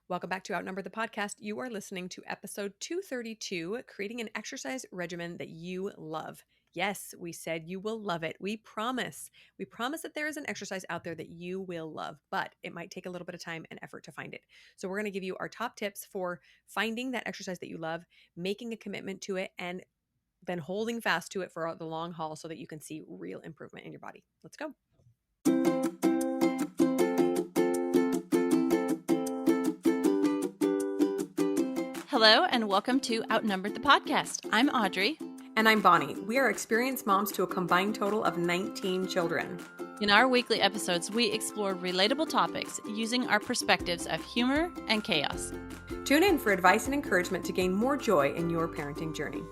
Welcome back to Outnumbered the podcast. You are listening to episode 232, creating an exercise regimen that you love. Yes, we said you will love it. We promise. We promise that there is an exercise out there that you will love, but it might take a little bit of time and effort to find it. So we're going to give you our top tips for finding that exercise that you love, making a commitment to it, and then holding fast to it for the long haul so that you can see real improvement in your body. Let's go. Hello, and welcome to Outnumbered the podcast. I'm Audrey. And I'm Bonnie. We are experienced moms to a combined total of 19 children. In our weekly episodes, we explore relatable topics using our perspectives of humor and chaos. Tune in for advice and encouragement to gain more joy in your parenting journey.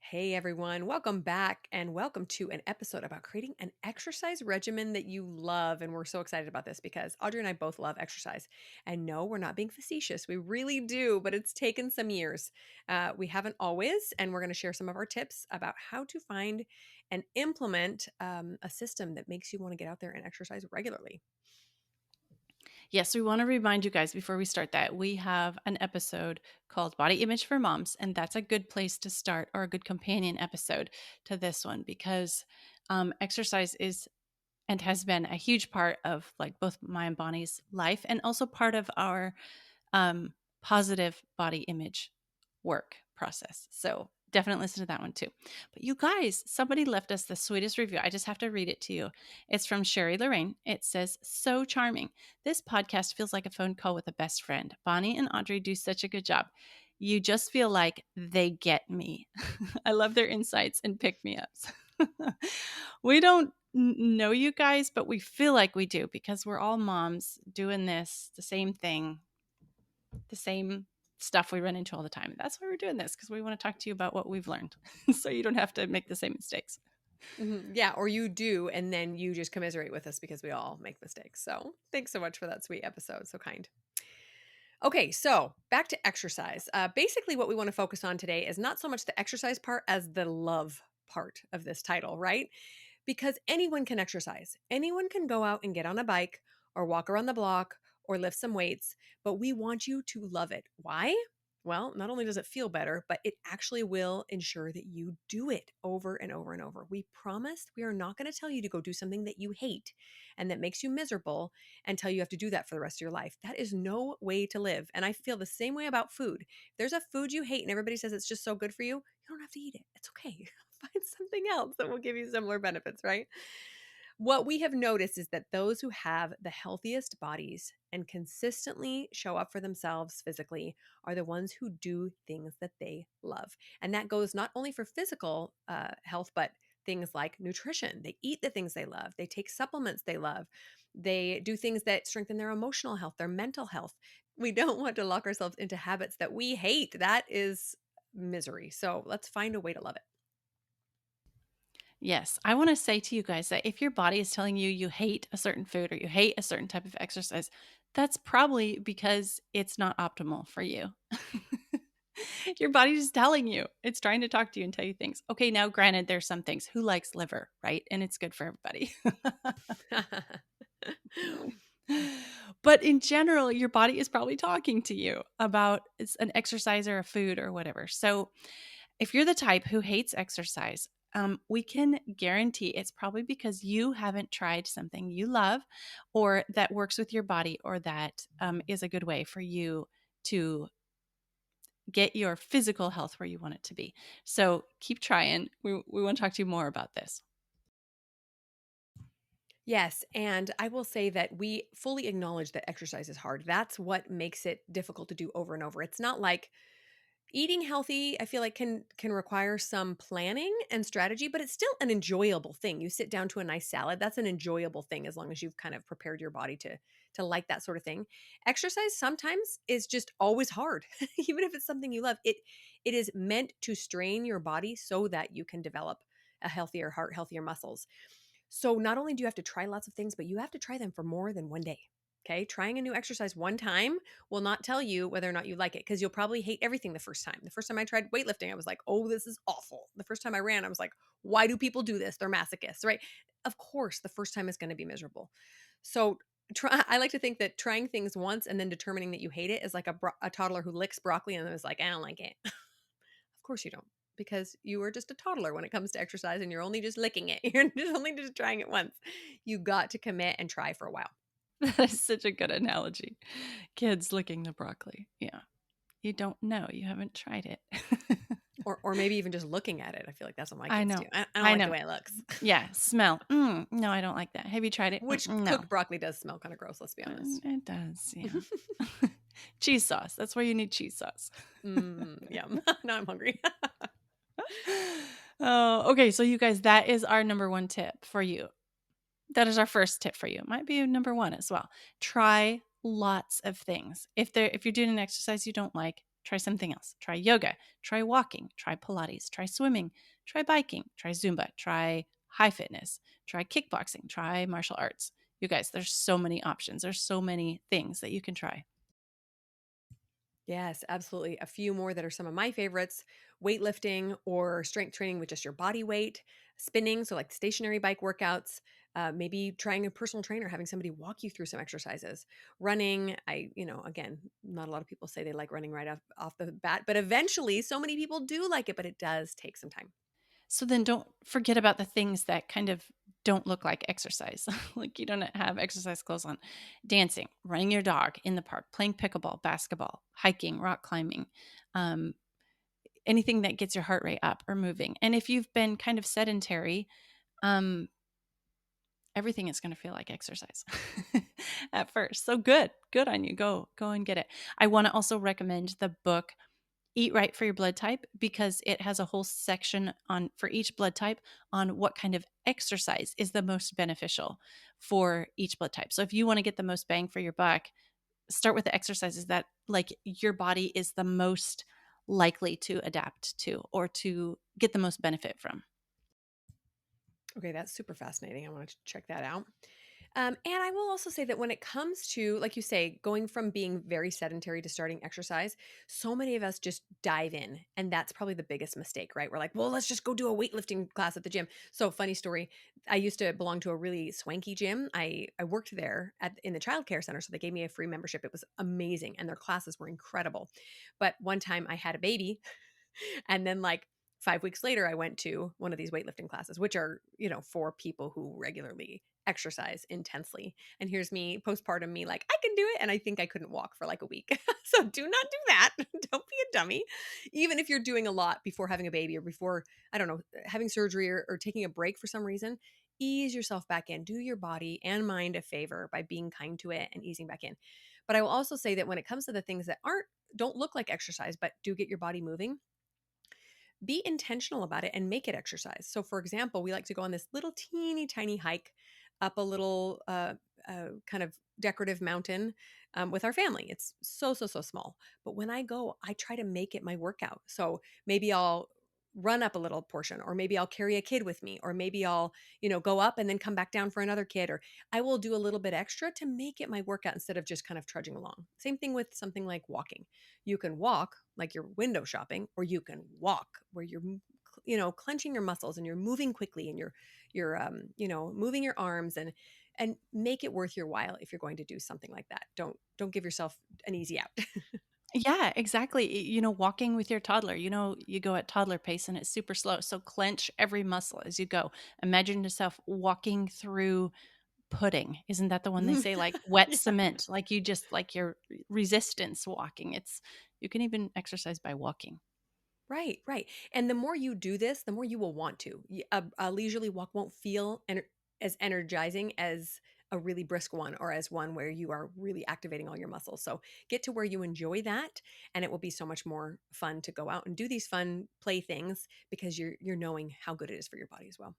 Hey everyone, welcome back and welcome to an episode about creating an exercise regimen that you love. And we're so excited about this because Audrey and I both love exercise. And no, we're not being facetious. We really do, but it's taken some years. We haven't always, and we're going to share some of our tips about how to find and implement a system that makes you want to get out there and exercise regularly. Yes, we want to remind you guys before we start that we have an episode called Body Image for Moms, and that's a good place to start, or a good companion episode to this one, because exercise is and has been a huge part of like both my and Bonnie's life, and also part of our positive body image work process. So definitely listen to that one too. But you guys, somebody left us the sweetest review. I just have to read it to you. It's from Sherry Lorraine. It says, "So charming. This podcast feels like a phone call with a best friend. Bonnie and Audrey do such a good job. You just feel like they get me." I love their insights and pick-me-ups. We don't know you guys, but we feel like we do because we're all moms doing this, the same thing, the same stuff we run into all the time. That's why we're doing this, because we want to talk to you about what we've learned so you don't have to make the same mistakes. Mm-hmm. Yeah, or you do, and then you just commiserate with us because we all make mistakes. So thanks so much for that sweet episode. So kind. Okay, so back to exercise. Basically, what we want to focus on today is not so much the exercise part as the love part of this title, right? Because anyone can exercise. Anyone can go out and get on a bike or walk around the block or lift some weights, but we want you to love it. Why? Well, not only does it feel better, but it actually will ensure that you do it over and over and over. We promised we are not going to tell you to go do something that you hate and that makes you miserable and tell you have to do that for the rest of your life. That is no way to live. And I feel the same way about food. If there's a food you hate and everybody says it's just so good for you, you don't have to eat it. It's okay. Find something else that will give you similar benefits, right? What we have noticed is that those who have the healthiest bodies and consistently show up for themselves physically are the ones who do things that they love. And that goes not only for physical health, but things like nutrition. They eat the things they love, they take supplements they love, they do things that strengthen their emotional health, their mental health. We don't want to lock ourselves into habits that we hate. That is misery. So let's find a way to love it. Yes, I want to say to you guys that if your body is telling you you hate a certain food or you hate a certain type of exercise, that's probably because it's not optimal for you. Your body's just telling you. It's trying to talk to you and tell you things. Okay, now granted, there's some things. Who likes liver, right? And it's good for everybody. But in general, your body is probably talking to you about an exercise or a food or whatever. So if you're the type who hates exercise, we can guarantee it's probably because you haven't tried something you love or that works with your body, or that is a good way for you to get your physical health where you want it to be. So keep trying. We want to talk to you more about this. Yes, and I will say that we fully acknowledge that exercise is hard. That's what makes it difficult to do over and over. It's not like eating healthy, I feel like can require some planning and strategy, but it's still an enjoyable thing. You sit down to a nice salad, that's an enjoyable thing as long as you've kind of prepared your body to like that sort of thing. Exercise sometimes is just always hard. Even if it's something you love, it is meant to strain your body so that you can develop a healthier heart, healthier muscles. So not only do you have to try lots of things, but you have to try them for more than one day. Okay. Trying a new exercise one time will not tell you whether or not you like it because you'll probably hate everything the first time. The first time I tried weightlifting, I was like, oh, this is awful. The first time I ran, I was like, why do people do this? They're masochists, right? Of course, the first time is going to be miserable. So I like to think that trying things once and then determining that you hate it is like a toddler who licks broccoli and is like, I don't like it. Of course you don't, because you are just a toddler when it comes to exercise and you're only just licking it. You're just only just trying it once. You got to commit and try for a while. That is such a good analogy. Kids licking the broccoli. Yeah. You don't know. You haven't tried it. Or maybe even just looking at it. I feel like that's what my I kids do. know. I don't I like the know. way it looks. Yeah. Smell. No, I don't like that. Have you tried it? Which No. cooked broccoli does smell kind of gross, let's be honest. It does. Yeah. Cheese sauce. That's where you need cheese sauce. Yum. Now I'm hungry. Oh, okay. So you guys, that is our number one tip for you. That is our first tip for you. It might be number one as well. Try lots of things. If you're doing an exercise you don't like, try something else. Try yoga, try walking, try Pilates, try swimming, try biking, try Zumba, try high fitness, try kickboxing, try martial arts. You guys, there's so many options. There's so many things that you can try. Yes, absolutely. A few more that are some of my favorites: weightlifting or strength training with just your body weight, spinning, so like stationary bike workouts, maybe trying a personal trainer, having somebody walk you through some exercises, running. Again, not a lot of people say they like running right off the bat, but eventually so many people do like it, but it does take some time. So then don't forget about the things that kind of don't look like exercise. Like you don't have exercise clothes on. Dancing, running your dog in the park, playing pickleball, basketball, hiking, rock climbing, um, anything that gets your heart rate up or moving. And if you've been kind of sedentary, um, everything is going to feel like exercise at first. So good on you. Go and get it. I want to also recommend the book Eat Right for Your Blood Type because it has a whole section on for each blood type on what kind of exercise is the most beneficial for each blood type. So if you want to get the most bang for your buck, start with the exercises that like your body is the most likely to adapt to or to get the most benefit from. Okay, that's super fascinating. I want to check that out. And I will also say that when it comes to, like you say, going from being very sedentary to starting exercise, so many of us just dive in. And that's probably the biggest mistake, right? We're like, well, let's just go do a weightlifting class at the gym. So, funny story, I used to belong to a really swanky gym. I worked there in the childcare center. So, they gave me a free membership. It was amazing. And their classes were incredible. But one time I had a baby. And then, like, 5 weeks later, I went to one of these weightlifting classes, which are, for people who regularly exercise intensely. And here's me, postpartum me, like, I can do it. And I think I couldn't walk for like a week. So do not do that. Don't be a dummy. Even if you're doing a lot before having a baby or before, I don't know, having surgery or taking a break for some reason, ease yourself back in. Do your body and mind a favor by being kind to it and easing back in. But I will also say that when it comes to the things that don't look like exercise, but do get your body moving, be intentional about it and make it exercise. So, for example, we like to go on this little teeny tiny hike up a little kind of decorative mountain with our family. It's so small. But when I go, I try to make it my workout. So maybe I'll run up a little portion, or maybe I'll carry a kid with me, or maybe I'll, go up and then come back down for another kid, or I will do a little bit extra to make it my workout instead of just kind of trudging along. Same thing with something like walking. You can walk like you're window shopping, or you can walk where you're, clenching your muscles and you're moving quickly and you're moving your arms and make it worth your while if you're going to do something like that. Don't give yourself an easy out. Yeah, exactly. Walking with your toddler, you go at toddler pace and it's super slow. So clench every muscle as you go. Imagine yourself walking through pudding. Isn't that the one they say like wet Yeah. cement? Like you just like your resistance walking. You can even exercise by walking. Right, right. And the more you do this, the more you will want to. A leisurely walk won't feel as energizing as a really brisk one, or as one where you are really activating all your muscles. So get to where you enjoy that, and it will be so much more fun to go out and do these fun play things because you're knowing how good it is for your body as well.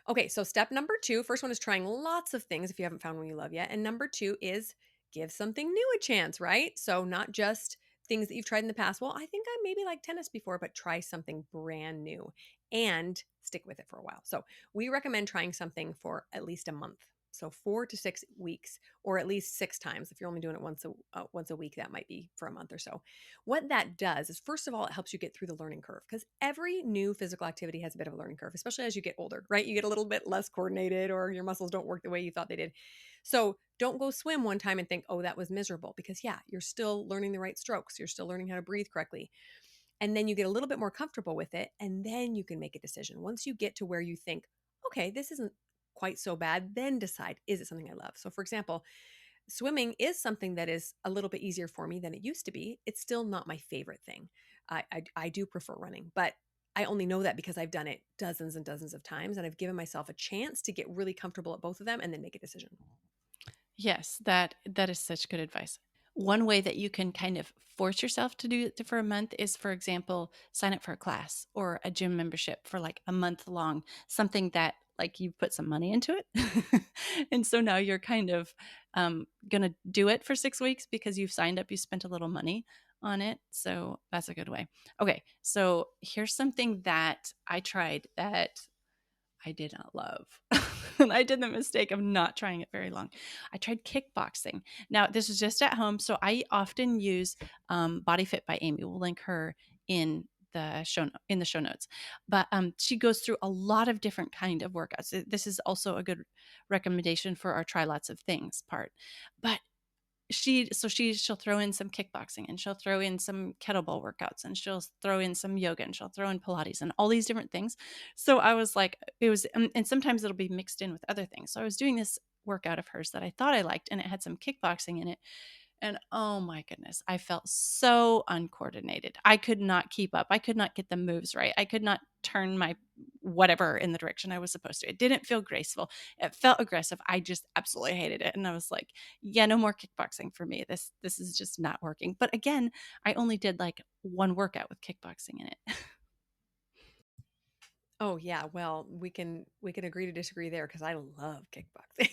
Okay, so step number two, first one is trying lots of things if you haven't found one you love yet. And number two is give something new a chance, right? So not just things that you've tried in the past. Well, I think I maybe like tennis before, but try something brand new and stick with it for a while. So we recommend trying something for at least a month. So 4 to 6 weeks, or at least 6 times. If you're only doing it once a week, that might be for a month or so. What that does is, first of all, it helps you get through the learning curve, because every new physical activity has a bit of a learning curve, especially as you get older, right? You get a little bit less coordinated, or your muscles don't work the way you thought they did. So don't go swim one time and think, oh, that was miserable, because yeah, you're still learning the right strokes. You're still learning how to breathe correctly. And then you get a little bit more comfortable with it. And then you can make a decision. Once you get to where you think, okay, this isn't quite so bad, then decide, is it something I love? So, for example, swimming is something that is a little bit easier for me than it used to be. It's still not my favorite thing. I do prefer running, but I only know that because I've done it dozens and dozens of times, and I've given myself a chance to get really comfortable at both of them and then make a decision. Yes, that is such good advice. One way that you can kind of force yourself to do it for a month is, for example, sign up for a class or a gym membership for like a month long, something that like you put some money into it. And so now you're kind of going to do it for 6 weeks because you've signed up, you spent a little money on it. So that's a good way. Okay. So here's something that I tried that I did not love. And I did the mistake of not trying it very long. I tried kickboxing. Now, this is just at home. So I often use Bodyfit by Amy. We'll link her in the show notes. But she goes through a lot of different kind of workouts. This is also a good recommendation for our try lots of things part. But she'll throw in some kickboxing, and she'll throw in some kettlebell workouts, and she'll throw in some yoga, and she'll throw in Pilates and all these different things. So I was like, it was, and sometimes it'll be mixed in with other things. So I was doing this workout of hers that I thought I liked, and it had some kickboxing in it. And oh my goodness, I felt so uncoordinated. I could not keep up. I could not get the moves right. I could not turn my whatever in the direction I was supposed to. It didn't feel graceful. It felt aggressive. I just absolutely hated it. And I was like, yeah, no more kickboxing for me. This is just not working. But again, I only did like one workout with kickboxing in it. Oh yeah, well, we can agree to disagree there, because I love kickboxing.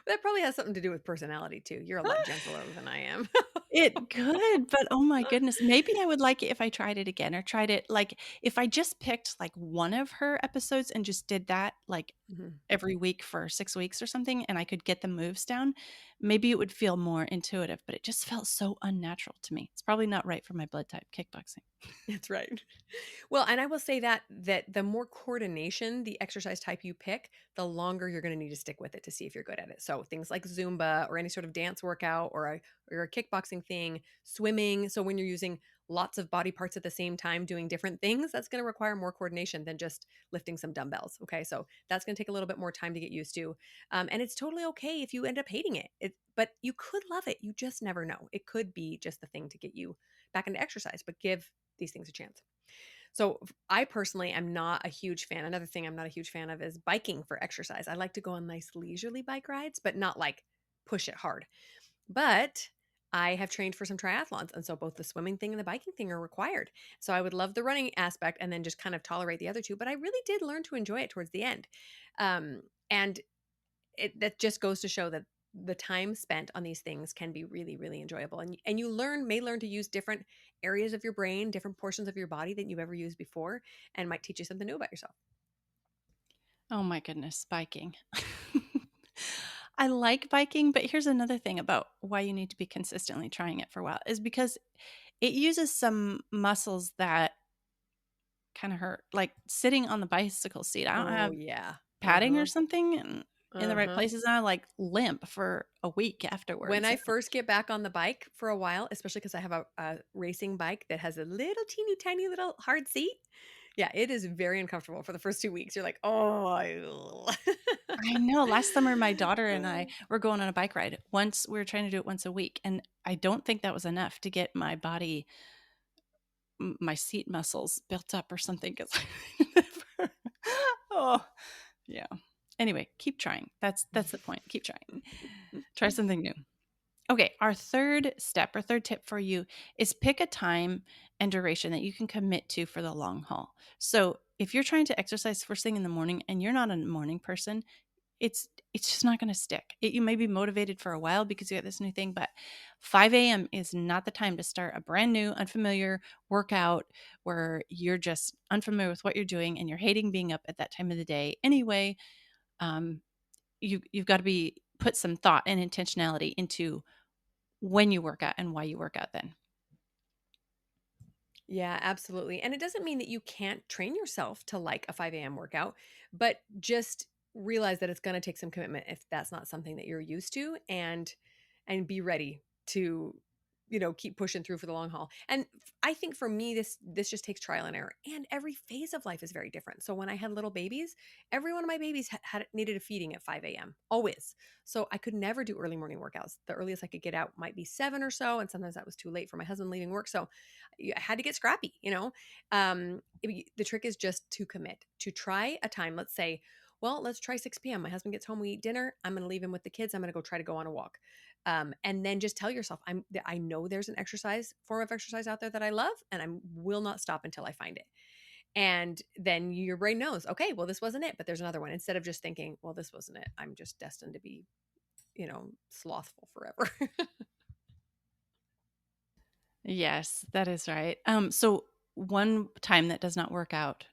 That probably has something to do with personality too. You're a lot gentler than I am. It could, but oh my goodness, maybe I would like it if I tried it again or tried it like if I just picked like one of her episodes and just did that like Mhm. every week for 6 weeks or something and I could get the moves down, maybe it would feel more intuitive, but it just felt so unnatural to me. It's probably not right for my blood type, kickboxing. That's right. Well, and I will say that the more coordination the exercise type you pick, the longer you're going to need to stick with it to see if you're good at it. So things like Zumba, or any sort of dance workout, or a kickboxing thing, swimming. So when you're using lots of body parts at the same time doing different things, that's going to require more coordination than just lifting some dumbbells. Okay, so that's going to take a little bit more time to get used to, and it's totally okay if you end up hating it. But you could love it. You just never know. It could be just the thing to get you back into exercise. But give these things a chance. So I personally am not a huge fan. Another thing I'm not a huge fan of is biking for exercise. I like to go on nice leisurely bike rides, but not like push it hard. But I have trained for some triathlons, and so both the swimming thing and the biking thing are required. So I would love the running aspect and then just kind of tolerate the other two. But I really did learn to enjoy it towards the end. And that just goes to show that the time spent on these things can be really, really enjoyable, and you may learn to use different areas of your brain, different portions of your body that you've ever used before, and might teach you something new about yourself. Oh my goodness, spiking. I like biking, but here's another thing about why you need to be consistently trying it for a while is because it uses some muscles that kind of hurt, like sitting on the bicycle seat. I don't Oh have yeah. padding or Uh-huh. something in the right Uh-huh. places, and I like limp for a week When afterwards. I first get back on the bike for a while, especially because I have a racing bike that has a little teeny tiny little hard seat, yeah, it is very uncomfortable for the first 2 weeks. You're like, oh. I know. Last summer, my daughter and I were going on a bike ride. Once we were trying to do it once a week, and I don't think that was enough to get my body, my seat muscles built up or something. Because oh, yeah. Anyway, keep trying. That's the point. Keep trying. Try something new. Okay, our third step or third tip for you is pick a time and duration that you can commit to for the long haul. So, if you're trying to exercise first thing in the morning and you're not a morning person, it's just not going to stick. You may be motivated for a while because you got this new thing, but 5 a.m. is not the time to start a brand new, unfamiliar workout where you're just unfamiliar with what you're doing and you're hating being up at that time of the day anyway. Um, you've got to be put some thought and intentionality into when you work out and why you work out then. Yeah, absolutely. And it doesn't mean that you can't train yourself to like a 5 a.m. workout, but just realize that it's going to take some commitment if that's not something that you're used to, and be ready to, keep pushing through for the long haul. And I think for me, this just takes trial and error. And every phase of life is very different. So when I had little babies, every one of my babies had needed a feeding at 5 a.m. always. So I could never do early morning workouts. The earliest I could get out might be 7 or so, and sometimes that was too late for my husband leaving work. So I had to get scrappy. The trick is just to commit, to try a time. Let's say, well, let's try 6 p.m. My husband gets home, we eat dinner. I'm going to leave him with the kids. I'm going to go try to go on a walk. And then just tell yourself, I know there's an form of exercise out there that I love, and I will not stop until I find it. And then your brain knows, okay, well, this wasn't it, but there's another one. Instead of just thinking, well, this wasn't it, I'm just destined to be, slothful forever. Yes, that is right. So one time that does not work out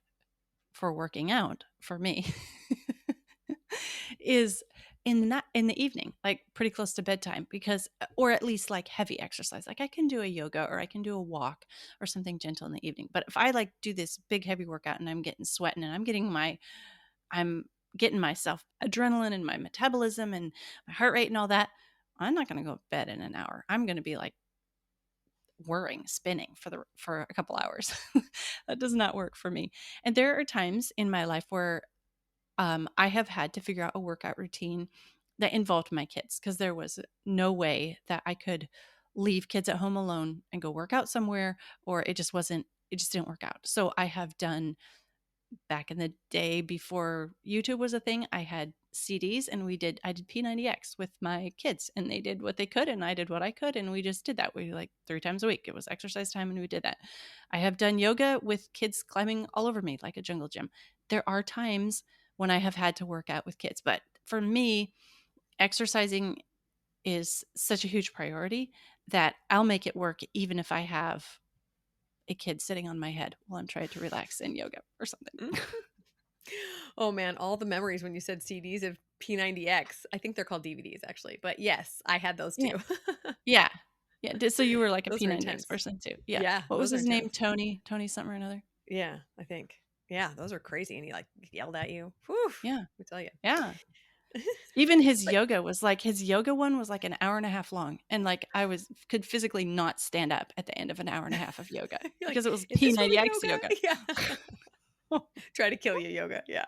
for working out for me is in the evening, like pretty close to bedtime, because or at least like heavy exercise. Like I can do a yoga or I can do a walk or something gentle in the evening. But if I like do this big heavy workout and I'm getting sweating and I'm getting myself adrenaline and my metabolism and my heart rate and all that, I'm not going to go to bed in an hour. I'm going to be like whirring, spinning for a couple hours. That does not work for me. And there are times in my life where I have had to figure out a workout routine that involved my kids because there was no way that I could leave kids at home alone and go work out somewhere, or it just didn't work out. So I have done back in the day before YouTube was a thing, I had CDs and I did P90X with my kids and they did what they could and I did what I could and we just did that. We like 3 times a week. It was exercise time and we did that. I have done yoga with kids climbing all over me like a jungle gym. There are times when I have had to work out with kids, but for me, exercising is such a huge priority that I'll make it work even if I have a kid sitting on my head while I'm trying to relax in yoga or something. Oh man, all the memories when you said CDs of P90X. I think they're called DVDs actually, but yes, I had those Yeah. too. Yeah. Yeah, so you were like a Those are P90X intense. person too. Yeah. Yeah, What was those are his name? intense. Tony something or another? Yeah, I think. Yeah, those are crazy. And he like yelled at you. Whew, let Yeah. me tell you. Yeah. Even But his yoga one was like an hour and a half long, and, like, I could physically not stand up at the end of an hour and a half of yoga you're like, because it was is this really P90X yoga? yoga. Yeah. Try to kill you, yoga. Yeah.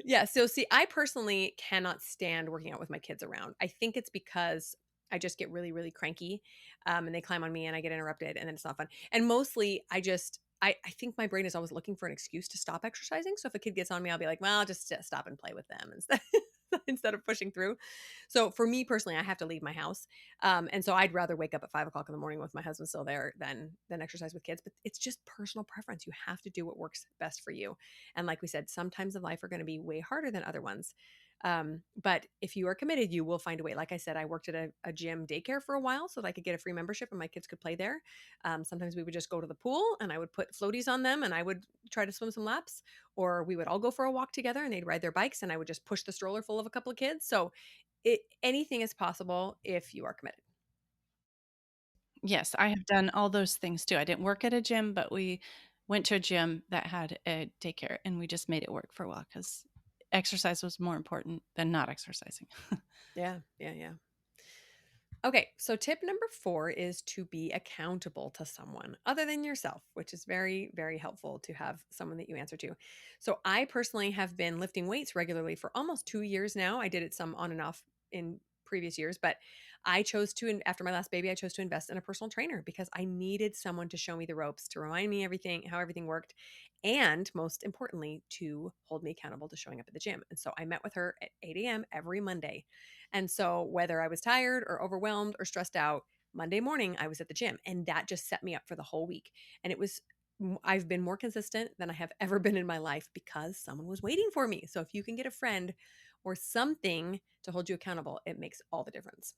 Yeah. So, see, I personally cannot stand working out with my kids around. I think it's because I just get really, really cranky, and they climb on me and I get interrupted and then it's not fun. And mostly I think my brain is always looking for an excuse to stop exercising. So if a kid gets on me, I'll be like, well, I'll just stop and play with them instead, instead of pushing through. So for me personally, I have to leave my house. And so I'd rather wake up at 5 o'clock in the morning with my husband still there than exercise with kids. But it's just personal preference. You have to do what works best for you. And like we said, sometimes in life are going to be way harder than other ones. But if you are committed, you will find a way. Like I said, I worked at a gym daycare for a while so that I could get a free membership and my kids could play there. Sometimes we would just go to the pool and I would put floaties on them and I would try to swim some laps, or we would all go for a walk together and they'd ride their bikes and I would just push the stroller full of a couple of kids. So anything is possible if you are committed. Yes, I have done all those things too. I didn't work at a gym, but we went to a gym that had a daycare, and we just made it work for a while because exercise was more important than not exercising. Yeah, yeah, yeah. Okay, so tip number 4 is to be accountable to someone other than yourself, which is very, very helpful to have someone that you answer to. So I personally have been lifting weights regularly for almost 2 years now. I did it some on and off in previous years, but after my last baby, I chose to invest in a personal trainer because I needed someone to show me the ropes, to remind me how everything worked, and most importantly, to hold me accountable to showing up at the gym. And so I met with her at 8 a.m. every Monday. And so, whether I was tired or overwhelmed or stressed out, Monday morning I was at the gym, and that just set me up for the whole week. And I've been more consistent than I have ever been in my life because someone was waiting for me. So, if you can get a friend or something to hold you accountable, it makes all the difference.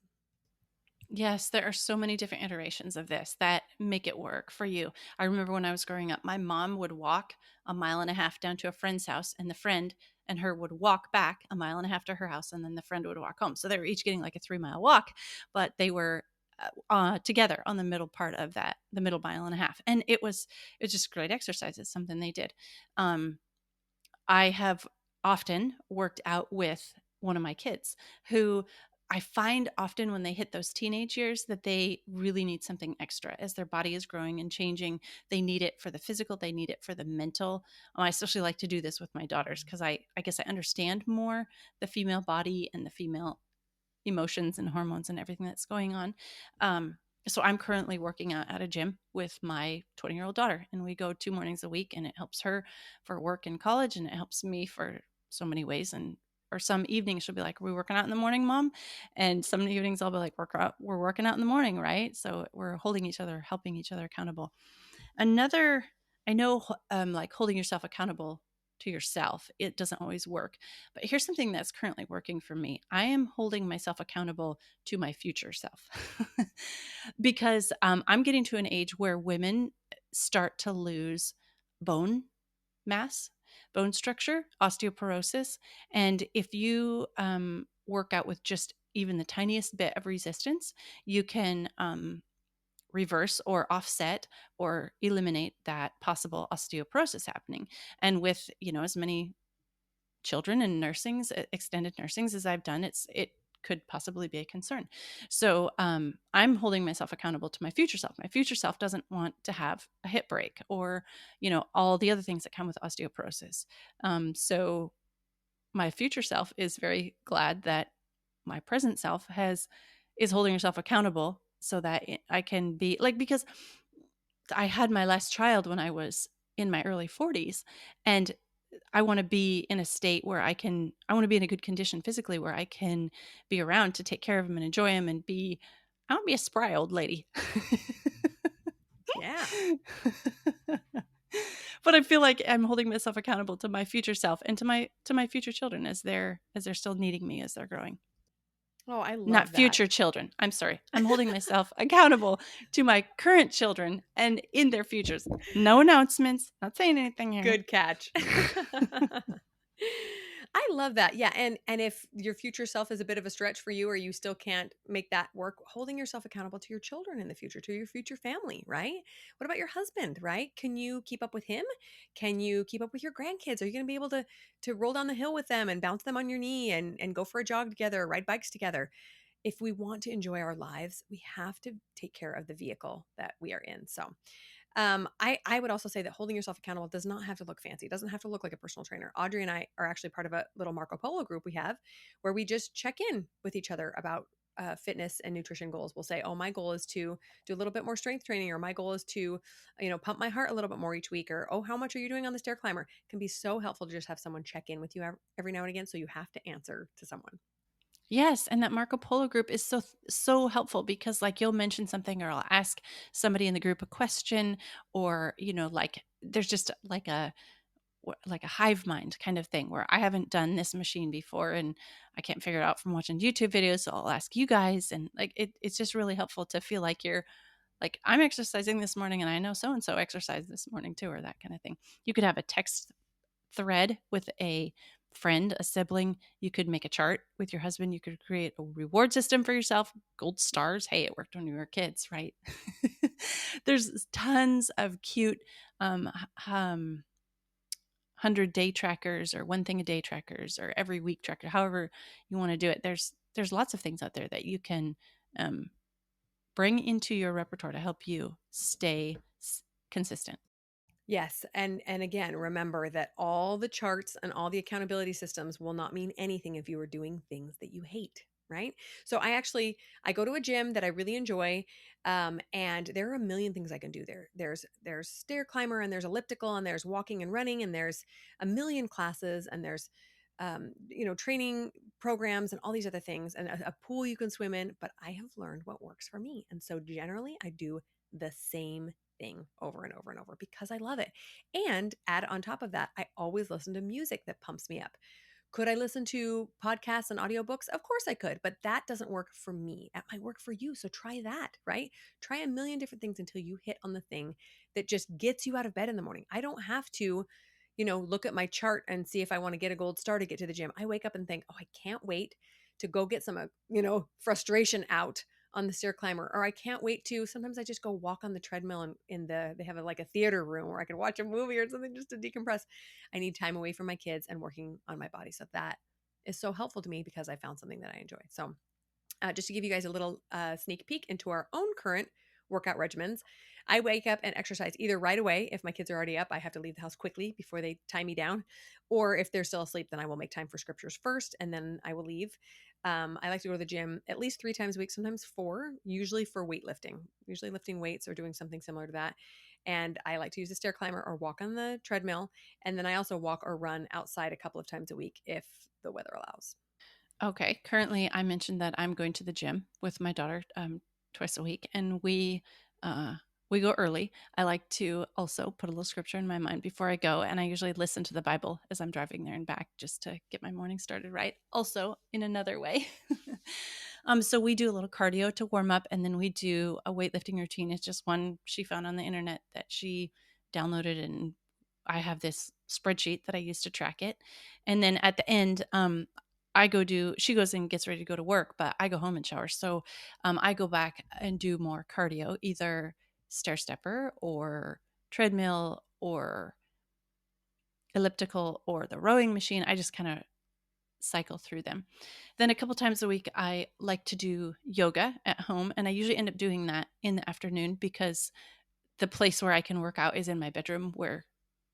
Yes, there are so many different iterations of this that make it work for you. I remember when I was growing up, my mom would walk a mile and a half down to a friend's house, and the friend and her would walk back a mile and a half to her house, and then the friend would walk home. So they were each getting like a 3 mile walk, but they were together on the middle part of that, the middle mile and a half. And it was just great exercise. It's something they did. Um, I have often worked out with one of my kids who I find often when they hit those teenage years that they really need something extra as their body is growing and changing. They need it for the physical, they need it for the mental. I especially like to do this with my daughters because I guess I understand more the female body and the female emotions and hormones and everything that's going on. Um, so I'm currently working out at a gym with my 20-year-old daughter, and we go 2 mornings a week, and it helps her for work and college, and it helps me for so many ways. And or some evenings she'll be like, "Are we working out in the morning, Mom?" And some evenings I'll be like, We're working out in the morning, right?" So we're holding each other, helping each other accountable. Another, I know, like holding yourself accountable to yourself, it doesn't always work. But here's something that's currently working for me. I am holding myself accountable to my future self because I'm getting to an age where women start to lose bone mass, bone structure, osteoporosis. And if you work out with just even the tiniest bit of resistance, you can reverse or offset or eliminate that possible osteoporosis happening. And with, as many children and nursings, extended nursings as I've done, it could possibly be a concern. So I'm holding myself accountable to my future self. My future self doesn't want to have a hip break or, all the other things that come with osteoporosis. So my future self is very glad that my present self is holding herself accountable so that I can be like, because I had my last child when I was in my early 40s, and I want to be in a state where I want to be in a good condition physically where I can be around to take care of him and enjoy him and I want to be a spry old lady. Yeah. But I feel like I'm holding myself accountable to my future self and to my future children as they're still needing me as they're growing. Oh, I Not love that. future children. I'm sorry. I'm holding myself accountable to my current children and in their futures. No announcements. Not saying anything here. Good catch. I love that. Yeah, and if your future self is a bit of a stretch for you or you still can't make that work, holding yourself accountable to your children in the future, to your future family, right? What about your husband, right? Can you keep up with him? Can you keep up with your grandkids? Are you going to be able to roll down the hill with them and bounce them on your knee and go for a jog together, ride bikes together? If we want to enjoy our lives, we have to take care of the vehicle that we are in. So, I would also say that holding yourself accountable does not have to look fancy. It doesn't have to look like a personal trainer. Audrey and I are actually part of a little Marco Polo group we have where we just check in with each other about fitness and nutrition goals. We'll say, "Oh, my goal is to do a little bit more strength training," or "My goal is to, pump my heart a little bit more each week," or "Oh, how much are you doing on the stair climber?" It can be so helpful to just have someone check in with you every now and again. So you have to answer to someone. Yes, and that Marco Polo group is so helpful because like you'll mention something or I'll ask somebody in the group a question or like there's just like a hive mind kind of thing where I haven't done this machine before and I can't figure it out from watching YouTube videos. So I'll ask you guys. And like, it's just really helpful to feel like you're like, I'm exercising this morning and I know so and so exercised this morning too, or that kind of thing. You could have a text thread with a friend, a sibling. You could make a chart with your husband. You could create a reward system for yourself, gold stars. Hey, it worked when we were kids, right? There's tons of cute um, 100-day trackers or one thing a day trackers or every week tracker, however you want to do it. There's lots of things out there that you can um, bring into your repertoire to help you stay consistent. Yes, and again, remember that all the charts and all the accountability systems will not mean anything if you are doing things that you hate, right? So I go to a gym that I really enjoy, and there are a million things I can do there. There's stair climber and there's elliptical and there's walking and running and there's a million classes and there's training programs and all these other things and a pool you can swim in. But I have learned what works for me, and so generally I do the same thing over and over and over because I love it. And add on top of that, I always listen to music that pumps me up. Could I listen to podcasts and audiobooks? Of course I could, but that doesn't work for me. That might work for you. So try that, right? Try a million different things until you hit on the thing that just gets you out of bed in the morning. I don't have to, look at my chart and see if I want to get a gold star to get to the gym. I wake up and think, oh, I can't wait to go get some, frustration out on the stair climber, or I can't wait to, sometimes I just go walk on the treadmill and they have like a theater room where I can watch a movie or something just to decompress. I need time away from my kids and working on my body. So that is so helpful to me because I found something that I enjoy. So just to give you guys a little sneak peek into our own current workout regimens, I wake up and exercise either right away. If my kids are already up, I have to leave the house quickly before they tie me down. Or if they're still asleep, then I will make time for scriptures first and then I will leave. I like to go to the gym at least 3 times a week, sometimes 4, usually for weightlifting, usually lifting weights or doing something similar to that. And I like to use a stair climber or walk on the treadmill. And then I also walk or run outside a couple of times a week if the weather allows. Okay. Currently, I mentioned that I'm going to the gym with my daughter twice a week, and we go early. I like to also put a little scripture in my mind before I go, and I usually listen to the Bible as I'm driving there and back just to get my morning started right. Also, in another way. So we do a little cardio to warm up, and then we do a weightlifting routine. It's just one she found on the internet that she downloaded, and I have this spreadsheet that I use to track it. And then at the end, she goes and gets ready to go to work, but I go home and shower. So I go back and do more cardio, either stair stepper or treadmill or elliptical or the rowing machine. I just kind of cycle through them. Then a couple times a week, I like to do yoga at home. And I usually end up doing that in the afternoon because the place where I can work out is in my bedroom where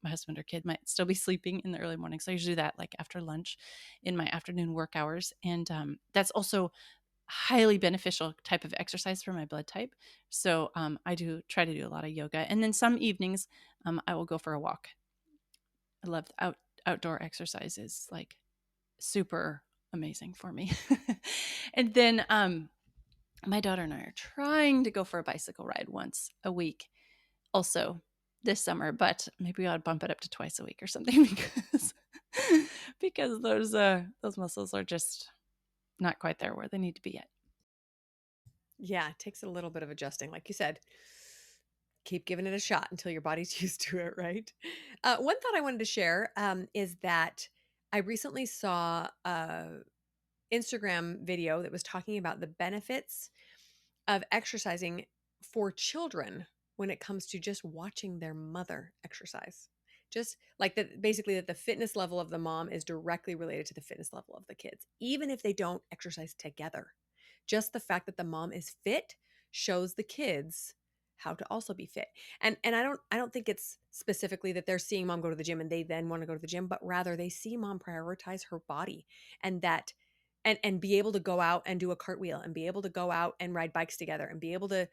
my husband or kid might still be sleeping in the early morning. So I usually do that like after lunch in my afternoon work hours. And that's also highly beneficial type of exercise for my blood type. So I do try to do a lot of yoga. And then some evenings I will go for a walk. I love outdoor exercises, like super amazing for me. And then my daughter and I are trying to go for a bicycle ride once a week also this summer, but maybe we ought to bump it up to twice a week or something because those muscles are just not quite there where they need to be yet. Yeah, it takes a little bit of adjusting. Like you said, keep giving it a shot until your body's used to it, right? One thought I wanted to share is that I recently saw a Instagram video that was talking about the benefits of exercising for children when it comes to just watching their mother exercise. Just like that, basically, that the fitness level of the mom is directly related to the fitness level of the kids, even if they don't exercise together. Just the fact that the mom is fit shows the kids how to also be fit. And I don't think it's specifically that they're seeing mom go to the gym and they then want to go to the gym, but rather they see mom prioritize her body and that and be able to go out and do a cartwheel and be able to go out and ride bikes together and be able to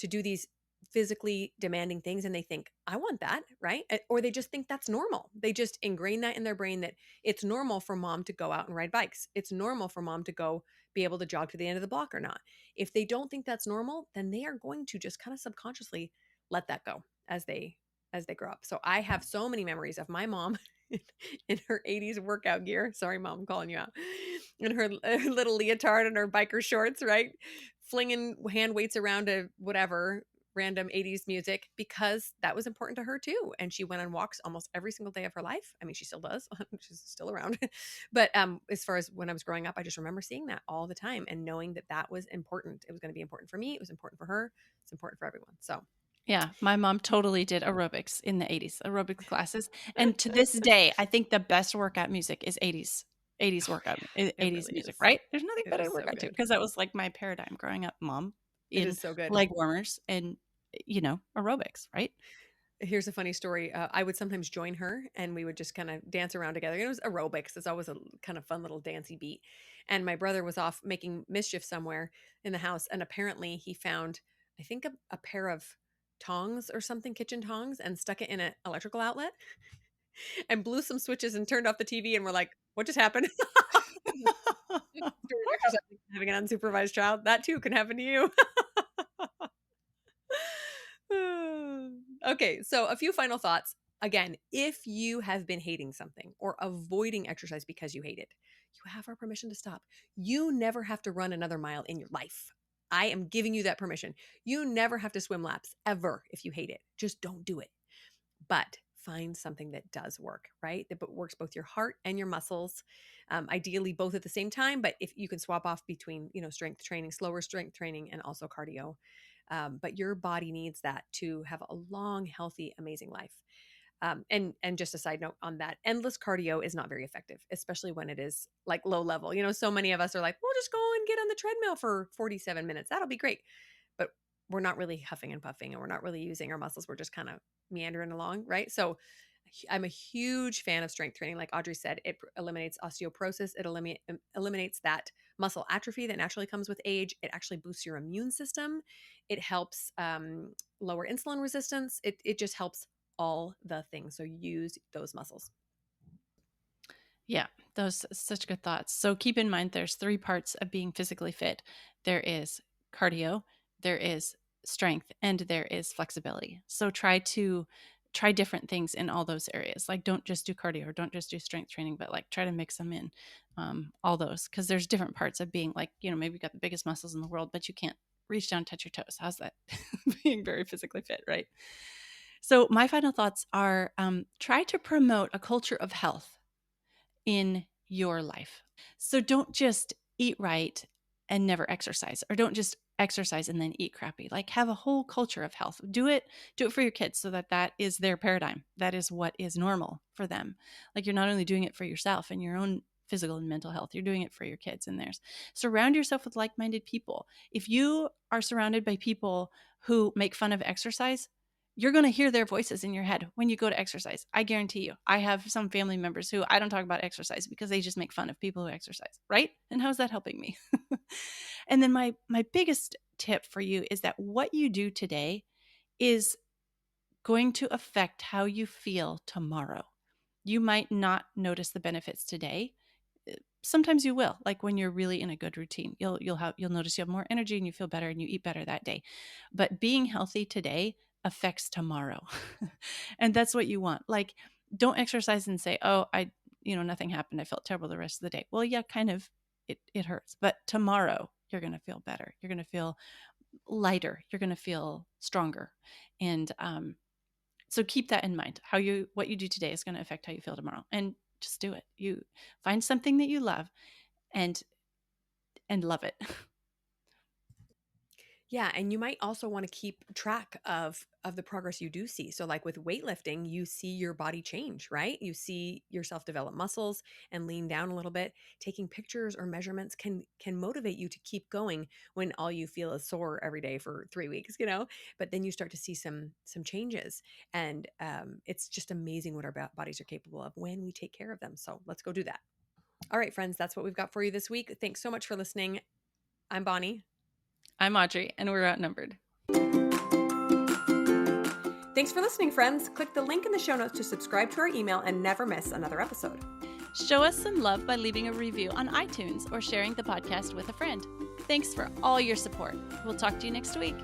do these physically demanding things, and they think I want that, right? Or they just think that's normal. They just ingrain that in their brain that it's normal for mom to go out and ride bikes. It's normal for mom to go be able to jog to the end of the block or not. If they don't think that's normal, then they are going to just kind of subconsciously let that go as they grow up. So I have so many memories of my mom in her 80s workout gear. Sorry, mom, I'm calling you out. In her little leotard and her biker shorts, right? Flinging hand weights around to whatever random 80s music because that was important to her too. And she went on walks almost every single day of her life. I mean, she still does. She's still around. But as far as when I was growing up, I just remember seeing that all the time and knowing that that was important. It was going to be important for me. It was important for her. It's important for everyone. So Yeah, my mom totally did aerobics in the 80s, aerobics classes. And to this day, I think the best workout music is 80s workout, it 80s really music, is. right? There's nothing It better is to so workout to good. because that was like my paradigm growing up, mom It in is so good. leg warmers and, aerobics, right? Here's a funny story. I would sometimes join her and we would just kind of dance around together. It was aerobics. It's always a kind of fun little dancey beat. And my brother was off making mischief somewhere in the house. And apparently he found, I think, a pair of tongs or something, kitchen tongs, and stuck it in an electrical outlet and blew some switches and turned off the TV. And we're like, what just happened? During exercise, having an unsupervised child, that too can happen to you. Okay, so a few final thoughts. Again, if you have been hating something or avoiding exercise because you hate it, you have our permission to stop. You never have to run another mile in your life. I am giving you that permission. You never have to swim laps ever if you hate it. Just don't do it. But find something that does work, right? That works both your heart and your muscles. Ideally, both at the same time. But if you can swap off between, strength training, slower strength training, and also cardio. But your body needs that to have a long, healthy, amazing life. And just a side note on that, endless cardio is not very effective, especially when it is like low level. So many of us are like, we'll just go and get on the treadmill for 47 minutes. That'll be great. But we're not really huffing and puffing, and we're not really using our muscles. We're just kind of meandering along, right? So I'm a huge fan of strength training. Like Audrey said, it eliminates osteoporosis. It eliminates that muscle atrophy that naturally comes with age. It actually boosts your immune system. It helps lower insulin resistance. It just helps all the things. So use those muscles. Yeah, those such good thoughts. So keep in mind there's 3 parts of being physically fit. There is cardio, there is strength, and there is flexibility. So try different things in all those areas. Like don't just do cardio or don't just do strength training, but like try to mix them in, all those, because there's different parts of being like, maybe you've got the biggest muscles in the world, but you can't reach down and touch your toes. How's that? Being very physically fit, right? So my final thoughts are try to promote a culture of health in your life. So don't just eat right and never exercise, or don't just exercise and then eat crappy. Like have a whole culture of health. Do it for your kids so that is their paradigm. That is what is normal for them. Like you're not only doing it for yourself and your own physical and mental health, you're doing it for your kids and theirs. Surround yourself with like-minded people. If you are surrounded by people who make fun of exercise, you're going to hear their voices in your head when you go to exercise. I guarantee you. I have some family members who I don't talk about exercise because they just make fun of people who exercise, right? And how's that helping me? And then my biggest tip for you is that what you do today is going to affect how you feel tomorrow. You might not notice the benefits today. Sometimes you will, like when you're really in a good routine, you'll notice you have more energy and you feel better and you eat better that day. But being healthy today affects tomorrow. And that's what you want. Like, don't exercise and say, oh, nothing happened. I felt terrible the rest of the day. Well, yeah, kind of, it hurts. But tomorrow you're going to feel better. You're going to feel lighter. You're going to feel stronger. And so keep that in mind. What you do today is going to affect how you feel tomorrow. And just do it. You find something that you love and love it. Yeah, and you might also want to keep track of the progress you do see. So like with weightlifting, you see your body change, right? You see yourself develop muscles and lean down a little bit. Taking pictures or measurements can motivate you to keep going when all you feel is sore every day for 3 weeks, But then you start to see some changes, and it's just amazing what our bodies are capable of when we take care of them. So let's go do that. All right, friends, that's what we've got for you this week. Thanks so much for listening. I'm Bonnie. I'm Audrey, and we're outnumbered. Thanks for listening, friends. Click the link in the show notes to subscribe to our email and never miss another episode. Show us some love by leaving a review on iTunes or sharing the podcast with a friend. Thanks for all your support. We'll talk to you next week.